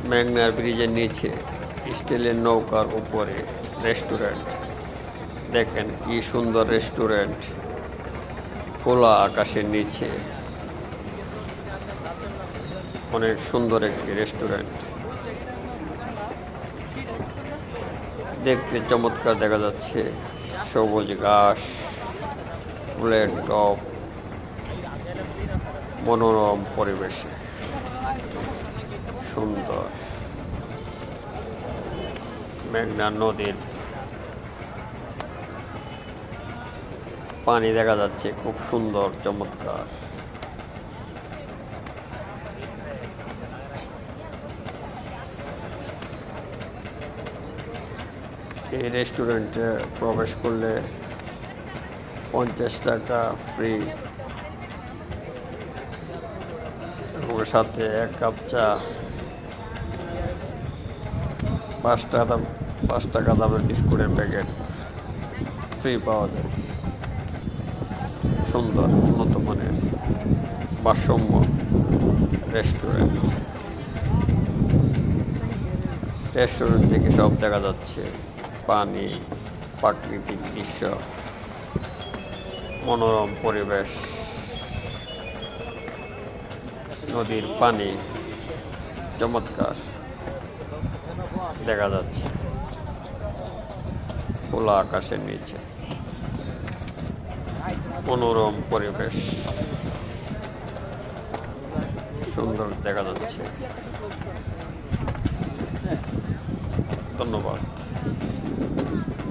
মেঘনার ব্রিজের নিচে স্টিলের নৌকার উপরে রেস্টুরেন্ট। দেখেন কি সুন্দর রেস্টুরেন্ট, খোলা আকাশের নিচে অনেক সুন্দর একটি রেস্টুরেন্ট। দেখতে চমৎকার দেখা যাচ্ছে, সবুজ ঘাস, ফুলের টব, মনোরম পরিবেশে সুন্দর। মেঘনা নদীর পানি দেখা যাচ্ছে, খুব সুন্দর চমৎকার। এই রেস্টুরেন্টে প্রবেশ করলে 50 টাকা ফ্রি এবং সাথে 1 কাপ চা, 5 টাকা দামের বিস্কুটের প্যাকেট ফ্রি পাওয়া যায়। সুন্দর উন্নত মানের ভারসাম্য রেস্টুরেন্ট। রেস্টুরেন্ট থেকে সব দেখা যাচ্ছে, পানি, প্রাকৃতিক দৃশ্য, মনোরম পরিবেশ, নদীর পানি চমৎকার দেখা যাচ্ছে খোলা আকাশের নিচে, মনোরম পরিবেশ সুন্দর দেখা যাচ্ছে। ধন্যবাদ।